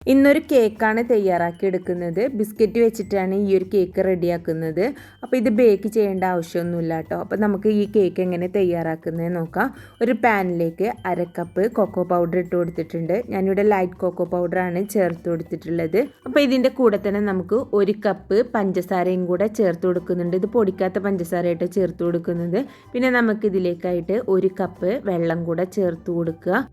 ഇന്നൊരു കേക്കാണ് തയ്യാറാക്കി എടുക്കുന്നത്. ബിസ്ക്കറ്റ് വെച്ചിട്ടാണ് ഈ ഒരു കേക്ക് റെഡിയാക്കുന്നത്. അപ്പോൾ ഇത് ബേക്ക് ചെയ്യേണ്ട ആവശ്യമൊന്നുമില്ല കേട്ടോ. അപ്പോൾ നമുക്ക് ഈ കേക്ക് എങ്ങനെ തയ്യാറാക്കുന്നത് നോക്കാം. ഒരു പാനിലേക്ക് 1/2 കപ്പ് കൊക്കോ പൗഡർ ഇട്ട് കൊടുത്തിട്ടുണ്ട്. ഞാനിവിടെ ലൈറ്റ് കൊക്കോ പൗഡറാണ് ചേർത്ത് കൊടുത്തിട്ടുള്ളത്. അപ്പോൾ ഇതിൻ്റെ കൂടെ തന്നെ നമുക്ക് 1 കപ്പ് പഞ്ചസാരയും കൂടെ ചേർത്ത് കൊടുക്കുന്നുണ്ട്. ഇത് പൊടിക്കാത്ത പഞ്ചസാരയായിട്ട് ചേർത്ത് കൊടുക്കുന്നത്. പിന്നെ നമുക്കിതിലേക്കായിട്ട് 1 കപ്പ് വെള്ളം കൂടെ ചേർത്ത് കൊടുക്കുക.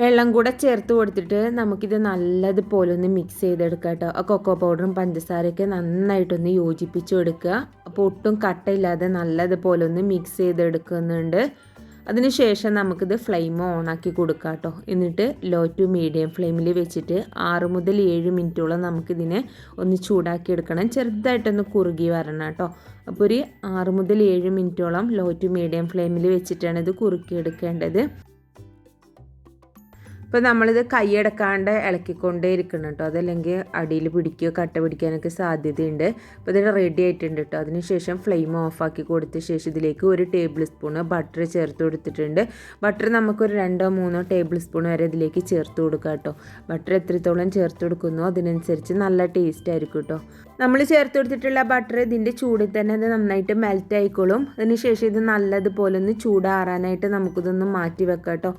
വെള്ളം കൂടെ ചേർത്ത് കൊടുത്തിട്ട് നമുക്കിത് നല്ലതുപോലെ ഒന്ന് മിക്സ് ചെയ്തെടുക്കാം കേട്ടോ. ആ കൊക്കോ പൗഡറും പഞ്ചസാരയൊക്കെ നന്നായിട്ടൊന്ന് യോജിപ്പിച്ച് കൊടുക്കുക. അപ്പോൾ ഒട്ടും കട്ടയില്ലാതെ നല്ലതുപോലെ ഒന്ന് മിക്സ് ചെയ്തെടുക്കുന്നുണ്ട്. അതിനുശേഷം നമുക്കിത് ഫ്ലെയിം ഓണാക്കി കൊടുക്കാം കേട്ടോ. എന്നിട്ട് ലോ ടു മീഡിയം ഫ്ലെയിമിൽ വെച്ചിട്ട് 6 മുതൽ 7 മിനിറ്റോളം നമുക്കിതിനെ ഒന്ന് ചൂടാക്കി എടുക്കണം. ചെറുതായിട്ടൊന്ന് കുറുകി വരണം കേട്ടോ. അപ്പോൾ ഒരു 6 മുതൽ 7 മിനിറ്റോളം ലോ ടു മീഡിയം ഫ്ലെയിമിൽ വെച്ചിട്ടാണ് ഇത് കുറുക്കിയെടുക്കേണ്ടത്. ഇപ്പോൾ നമ്മളിത് കൈയടക്കാണ്ട് ഇളക്കിക്കൊണ്ടേ ഇരിക്കണം കേട്ടോ. അതല്ലെങ്കിൽ അടിയിൽ പിടിക്കുകയോ കട്ട പിടിക്കാനൊക്കെ സാധ്യതയുണ്ട്. അപ്പോൾ ഇത് റെഡി ആയിട്ടുണ്ട് കേട്ടോ. അതിനുശേഷം ഫ്ലെയിം ഓഫാക്കി കൊടുത്ത ശേഷം ഇതിലേക്ക് 1 ടേബിൾ സ്പൂണ് ബട്ടർ ചേർത്ത് കൊടുത്തിട്ടുണ്ട്. ബട്ടർ നമുക്കൊരു 2-3 ടേബിൾ സ്പൂൺ വരെ ഇതിലേക്ക് ചേർത്ത് കൊടുക്കാം കേട്ടോ. ബട്ടർ എത്രത്തോളം ചേർത്ത് കൊടുക്കുന്നോ അതിനനുസരിച്ച് നല്ല ടേസ്റ്റ് ആയിരിക്കും കേട്ടോ. നമ്മൾ ചേർത്ത് കൊടുത്തിട്ടുള്ള ബട്ടർ ഇതിൻ്റെ ചൂടിൽ തന്നെ അത് നന്നായിട്ട് മെൽറ്റ് ആയിക്കോളും. അതിനുശേഷം ഇത് നല്ലതുപോലെ ഒന്ന് ചൂടാറാനായിട്ട് നമുക്കിതൊന്ന് മാറ്റി വെക്കാം കേട്ടോ.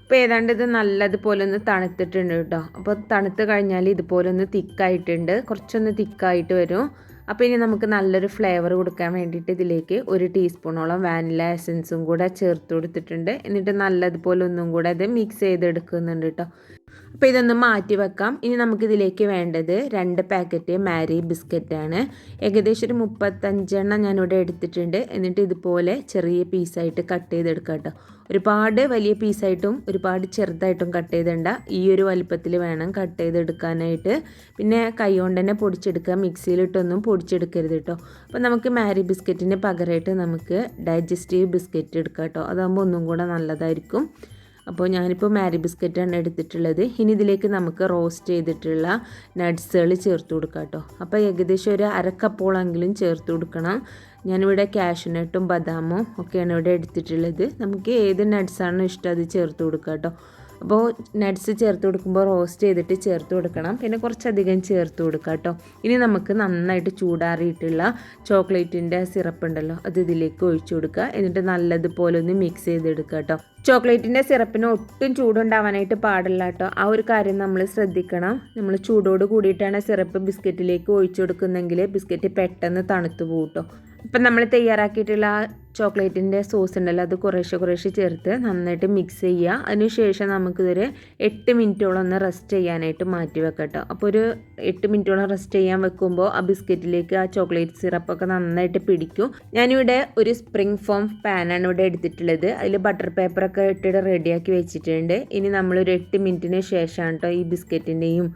അപ്പോൾ ഏതാണ്ട് ഇത് നല്ലതുപോലെ ഒന്ന് തണുത്തിട്ടുണ്ട് കേട്ടോ. അപ്പോൾ തണുത്ത് കഴിഞ്ഞാൽ ഇതുപോലെ ഒന്ന് തിക്കായിട്ടുണ്ട്, കുറച്ചൊന്ന് തിക്കായിട്ട് വരും. അപ്പോൾ ഇനി നമുക്ക് നല്ലൊരു ഫ്ലേവർ കൊടുക്കാൻ വേണ്ടിയിട്ട് ഇതിലേക്ക് 1 ടീസ്പൂണോളം വാനില എസൻസും കൂടെ ചേർത്ത് കൊടുത്തിട്ടുണ്ട്. എന്നിട്ട് നല്ലതുപോലെ ഒന്നും കൂടെ അത് മിക്സ് ചെയ്തെടുക്കുന്നുണ്ട് കേട്ടോ. അപ്പോൾ ഇതൊന്ന് മാറ്റി വെക്കാം. ഇനി നമുക്കിതിലേക്ക് വേണ്ടത് 2 പാക്കറ്റ് മാരി ബിസ്ക്കറ്റാണ്. ഏകദേശം ഒരു 35 എണ്ണം ഞാനിവിടെ എടുത്തിട്ടുണ്ട്. എന്നിട്ട് ഇതുപോലെ ചെറിയ പീസായിട്ട് കട്ട് ചെയ്തെടുക്കാം കേട്ടോ. ഒരുപാട് വലിയ പീസായിട്ടും ഒരുപാട് ചെറുതായിട്ടും കട്ട് ചെയ്തേണ്ട, ഈ ഒരു വലിപ്പത്തിൽ വേണം കട്ട് ചെയ്തെടുക്കാനായിട്ട്. പിന്നെ കൈ കൊണ്ട് തന്നെ പൊടിച്ചെടുക്കുക, മിക്സിയിലിട്ടൊന്നും പൊടിച്ചെടുക്കരുത് കേട്ടോ. അപ്പോൾ നമുക്ക് മാരി ബിസ്ക്കറ്റിന് പകരമായിട്ട് നമുക്ക് ഡൈജസ്റ്റീവ് ബിസ്ക്കറ്റ് എടുക്കാം കേട്ടോ. അതാകുമ്പോൾ ഒന്നും കൂടെ നല്ലതായിരിക്കും. അപ്പോൾ ഞാനിപ്പോൾ മാരി ബിസ്ക്കറ്റാണ് എടുത്തിട്ടുള്ളത്. ഇനി ഇതിലേക്ക് നമുക്ക് റോസ്റ്റ് ചെയ്തിട്ടുള്ള നട്ട്സുകൾ ചേർത്ത് കൊടുക്കാം കേട്ടോ. അപ്പോൾ ഏകദേശം ഒരു 1/2 കപ്പോളെങ്കിലും ചേർത്ത് കൊടുക്കണം. ഞാനിവിടെ കാഷ്യൂനട്ടും ബദാമും ഒക്കെയാണ് ഇവിടെ എടുത്തിട്ടുള്ളത്. നമുക്ക് ഏത് നട്ട്സാണോ ഇഷ്ടം അത് ചേർത്ത് കൊടുക്കാം കേട്ടോ. അപ്പോൾ നട്ട്സ് ചേർത്ത് കൊടുക്കുമ്പോൾ റോസ്റ്റ് ചെയ്തിട്ട് ചേർത്ത് കൊടുക്കണം. പിന്നെ കുറച്ചധികം ചേർത്ത് കൊടുക്കാം കേട്ടോ. ഇനി നമുക്ക് നന്നായിട്ട് ചൂടാറിയിട്ടുള്ള ചോക്ലേറ്റിൻ്റെ സിറപ്പ് ഉണ്ടല്ലോ, അത് ഇതിലേക്ക് ഒഴിച്ചു കൊടുക്കുക. എന്നിട്ട് നല്ലതുപോലെ ഒന്ന് മിക്സ് ചെയ്തെടുക്കുക കേട്ടോ. ചോക്ലേറ്റിൻ്റെ സിറപ്പിന് ഒട്ടും ചൂടുണ്ടാവാനായിട്ട് പാടില്ല കേട്ടോ. ആ ഒരു കാര്യം നമ്മൾ ശ്രദ്ധിക്കണം. നമ്മൾ ചൂടോട് കൂടിയിട്ടാണ് സിറപ്പ് ബിസ്ക്കറ്റിലേക്ക് ഒഴിച്ചു കൊടുക്കുന്നതെങ്കിൽ ബിസ്ക്കറ്റ് പെട്ടെന്ന് തണുത്ത് പോകും കേട്ടോ. ഇപ്പം നമ്മൾ തയ്യാറാക്കിയിട്ടുള്ള ചോക്ലേറ്റിൻ്റെ സോസ് ഉണ്ടല്ലോ, അത് കുറേശ്ശെ ചേർത്ത് നന്നായിട്ട് മിക്സ് ചെയ്യുക. അതിനുശേഷം നമുക്കിതൊരു 8 മിനിറ്റോളം ഒന്ന് റെസ്റ്റ് ചെയ്യാനായിട്ട് മാറ്റി വെക്കാം കേട്ടോ. അപ്പോൾ ഒരു 8 മിനിറ്റോളം റെസ്റ്റ് ചെയ്യാൻ വെക്കുമ്പോൾ ആ ബിസ്ക്കറ്റിലേക്ക് ആ ചോക്ലേറ്റ് സിറപ്പൊക്കെ നന്നായിട്ട് പിടിക്കും. ഞാനിവിടെ ഒരു സ്പ്രിംഗ് ഫോം പാനാണ് ഇവിടെ എടുത്തിട്ടുള്ളത്. അതിൽ ബട്ടർ പേപ്പറൊക്കെ ഇട്ടിട്ട് റെഡിയാക്കി വെച്ചിട്ടുണ്ട്. ഇനി നമ്മളൊരു 8 മിനിറ്റിന് ശേഷമാണ് കേട്ടോ ഈ ബിസ്ക്കറ്റിൻ്റെയും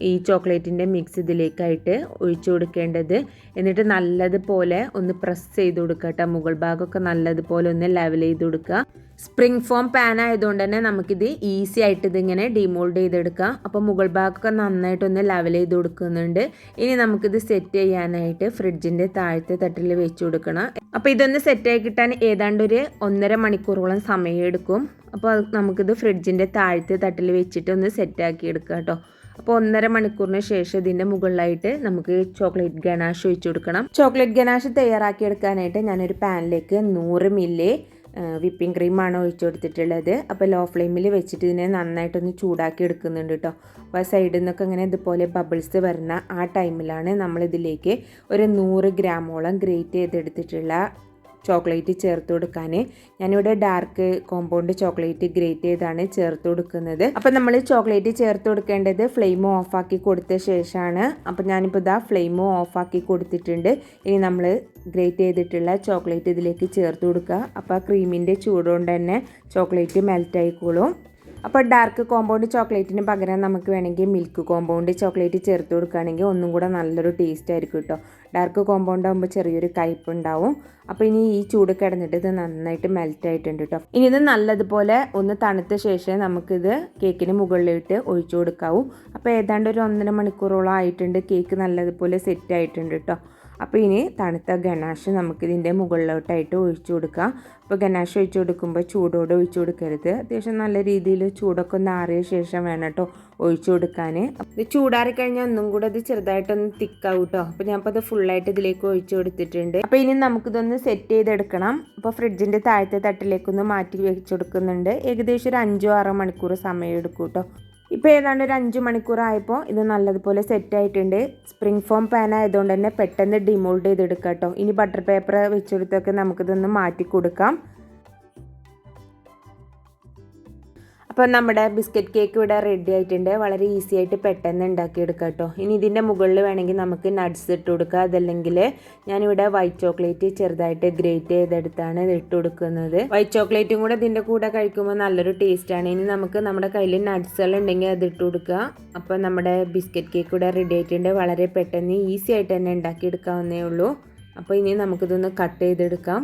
ഈ ചോക്ലേറ്റിൻ്റെ മിക്സ് ഇതിലേക്കായിട്ട് ഒഴിച്ചു കൊടുക്കേണ്ടത്. എന്നിട്ട് നല്ലതുപോലെ ഒന്ന് പ്രസ് ചെയ്ത് കൊടുക്കുക കേട്ടോ. മുകൾ ഭാഗമൊക്കെ നല്ലതുപോലെ ഒന്ന് ലെവൽ ചെയ്ത് കൊടുക്കുക. സ്പ്രിംഗ് ഫോം പാൻ ആയതുകൊണ്ട് തന്നെ നമുക്കിത് ഈസി ആയിട്ട് ഇതിങ്ങനെ ഡിമോൾഡ് ചെയ്തെടുക്കാം. അപ്പോൾ മുകൾ ഭാഗമൊക്കെ നന്നായിട്ടൊന്ന് ലെവൽ ചെയ്ത് കൊടുക്കുന്നുണ്ട്. ഇനി നമുക്കിത് സെറ്റ് ചെയ്യാനായിട്ട് ഫ്രിഡ്ജിൻ്റെ താഴത്തെ തട്ടിൽ വെച്ച് കൊടുക്കണം. അപ്പോൾ ഇതൊന്ന് സെറ്റായി കിട്ടാൻ ഏതാണ്ട് ഒരു 1.5 മണിക്കൂറോളം സമയം എടുക്കും. അപ്പോൾ നമുക്കിത് ഫ്രിഡ്ജിൻ്റെ താഴത്തെ തട്ടിൽ വെച്ചിട്ട് ഒന്ന് സെറ്റാക്കി എടുക്കാം കേട്ടോ. അപ്പോൾ 1.5 മണിക്കൂറിന് ശേഷം ഇതിൻ്റെ മുകളിലായിട്ട് നമുക്ക് ചോക്ലേറ്റ് ഗനാഷ് ഒഴിച്ചു കൊടുക്കണം. ചോക്ലേറ്റ് ഗനാഷ് തയ്യാറാക്കിയെടുക്കാനായിട്ട് ഞാനൊരു പാനിലേക്ക് 100 മില്ലി വിപ്പിംഗ് ക്രീമാണ് ഒഴിച്ചു കൊടുത്തിട്ടുള്ളത്. അപ്പോൾ ലോ ഫ്ലെയിമിൽ വെച്ചിട്ട് ഇതിനെ നന്നായിട്ടൊന്ന് ചൂടാക്കി എടുക്കുന്നുണ്ട് കേട്ടോ. അപ്പോൾ സൈഡിൽ നിന്നൊക്കെ ഇങ്ങനെ ഇതുപോലെ ബബിൾസ് വരുന്ന ആ ടൈമിലാണ് നമ്മളിതിലേക്ക് ഒരു 100 ഗ്രാമോളം ഗ്രേറ്റ് ചെയ്തെടുത്തിട്ടുള്ള ചോക്ലേറ്റ് ചേർത്ത് കൊടുക്കാൻ. ഞാനിവിടെ ഡാർക്ക് കോമ്പൗണ്ട് ചോക്ലേറ്റ് ഗ്രേറ്റ് ചെയ്താണ് ചേർത്ത് കൊടുക്കുന്നത്. അപ്പോൾ നമ്മൾ ചോക്ലേറ്റ് ചേർത്ത് കൊടുക്കേണ്ടത് ഫ്ലെയിം ഓഫാക്കി കൊടുത്ത ശേഷമാണ്. അപ്പോൾ ഞാനിപ്പോൾ ഇതാ ഫ്ലെയിം ഓഫാക്കി കൊടുത്തിട്ടുണ്ട്. ഇനി നമ്മൾ ഗ്രേറ്റ് ചെയ്തിട്ടുള്ള ചോക്ലേറ്റ് ഇതിലേക്ക് ചേർത്ത് കൊടുക്കുക. അപ്പോൾ ക്രീമിൻ്റെ ചൂടുകൊണ്ട് തന്നെ ചോക്ലേറ്റ് മെൽറ്റ് ആയിക്കോളും. അപ്പോൾ ഡാർക്ക് കോമ്പൗണ്ട് ചോക്ലേറ്റിന് പകരം നമുക്ക് വേണമെങ്കിൽ മിൽക്ക് കോമ്പൗണ്ട് ചോക്ലേറ്റ് ചേർത്ത് കൊടുക്കുകയാണെങ്കിൽ ഒന്നും കൂടെ നല്ലൊരു ടേസ്റ്റ് ആയിരിക്കും കേട്ടോ. ഡാർക്ക് കോമ്പൗണ്ട് ആകുമ്പോൾ ചെറിയൊരു കയ്പ്പ് ഉണ്ടാവും. അപ്പോൾ ഇനി ഈ ചൂട് കിടന്നിട്ട് ഇത് നന്നായിട്ട് മെൽറ്റ് ആയിട്ടുണ്ട് കേട്ടോ. ഇനി ഇത് നല്ലതുപോലെ ഒന്ന് തണുത്ത ശേഷം നമുക്കിത് കേക്കിന് മുകളിലിട്ട് ഒഴിച്ചു കൊടുക്കാവൂ. അപ്പോൾ ഏതാണ്ട് ഒരു 1.5 മണിക്കൂറോളം ആയിട്ടുണ്ട്. കേക്ക് നല്ലതുപോലെ സെറ്റ് ആയിട്ടുണ്ട് കേട്ടോ. അപ്പോൾ ഇനി തണുത്ത ഗനാഷ് നമുക്കിതിൻ്റെ മുകളിലോട്ടായിട്ട് ഒഴിച്ചു കൊടുക്കാം. അപ്പോൾ ഗനാഷ് ഒഴിച്ചു കൊടുക്കുമ്പോൾ ചൂടോടെ ഒഴിച്ചു കൊടുക്കരുത്. അത്യാവശ്യം നല്ല രീതിയിൽ ചൂടൊക്കെ ഒന്ന് ആറിയ ശേഷം വേണം കേട്ടോ ഒഴിച്ചു കൊടുക്കാൻ. ഇത് ചൂടാറി കഴിഞ്ഞാൽ ഒന്നും കൂടെ അത് ചെറുതായിട്ടൊന്ന് തിക്കാവും കേട്ടോ. അപ്പോൾ ഞാനിപ്പോൾ അത് ഫുള്ളായിട്ട് ഇതിലേക്ക് ഒഴിച്ചു കൊടുത്തിട്ടുണ്ട്. അപ്പോൾ ഇനി നമുക്കിതൊന്ന് സെറ്റ് ചെയ്തെടുക്കണം. അപ്പോൾ ഫ്രിഡ്ജിൻ്റെ താഴത്തെ തട്ടിലേക്കൊന്ന് മാറ്റി വെച്ച് കൊടുക്കുന്നുണ്ട്. ഏകദേശം ഒരു 5-6 മണിക്കൂർ സമയം എടുക്കും കേട്ടോ. ഇപ്പോൾ ഏതാണ്ട് ഒരു 5 മണിക്കൂറായപ്പോൾ ഇത് നല്ലതുപോലെ സെറ്റായിട്ടുണ്ട്. സ്പ്രിംഗ് ഫോം പാൻ ആയതുകൊണ്ട് തന്നെ പെട്ടെന്ന് ഡിമോൾഡ് ചെയ്തെടുക്കാം കേട്ടോ. ഇനി ബട്ടർ പേപ്പർ വെച്ചെടുത്തൊക്കെ നമുക്കിതൊന്ന് മാറ്റി കൊടുക്കാം. അപ്പോൾ നമ്മുടെ ബിസ്ക്കറ്റ് കേക്ക് ഇവിടെ റെഡി ആയിട്ടുണ്ട്. വളരെ ഈസി ആയിട്ട് പെട്ടെന്ന് ഉണ്ടാക്കിയെടുക്കാം കേട്ടോ. ഇനി ഇതിൻ്റെ മുകളിൽ വേണമെങ്കിൽ നമുക്ക് നട്ട്സ് ഇട്ട് കൊടുക്കുക. അതല്ലെങ്കിൽ ഞാനിവിടെ വൈറ്റ് ചോക്ലേറ്റ് ചെറുതായിട്ട് ഗ്രേറ്റ് ചെയ്തെടുത്താണ് ഇത് ഇട്ട് കൊടുക്കുന്നത്. വൈറ്റ് ചോക്ലേറ്റും കൂടെ ഇതിൻ്റെ കൂടെ കഴിക്കുമ്പോൾ നല്ലൊരു ടേസ്റ്റാണ്. ഇനി നമുക്ക് നമ്മുടെ കയ്യിൽ നട്ട്സുകൾ ഉണ്ടെങ്കിൽ അത് ഇട്ട് കൊടുക്കുക. അപ്പോൾ നമ്മുടെ ബിസ്ക്കറ്റ് കേക്ക് ഇവിടെ റെഡി ആയിട്ടുണ്ട്. വളരെ പെട്ടെന്ന് ഈസി ആയിട്ട് തന്നെ ഉണ്ടാക്കിയെടുക്കാവുന്നേ ഉള്ളൂ. അപ്പോൾ ഇനി നമുക്കിതൊന്ന് കട്ട് ചെയ്തെടുക്കാം.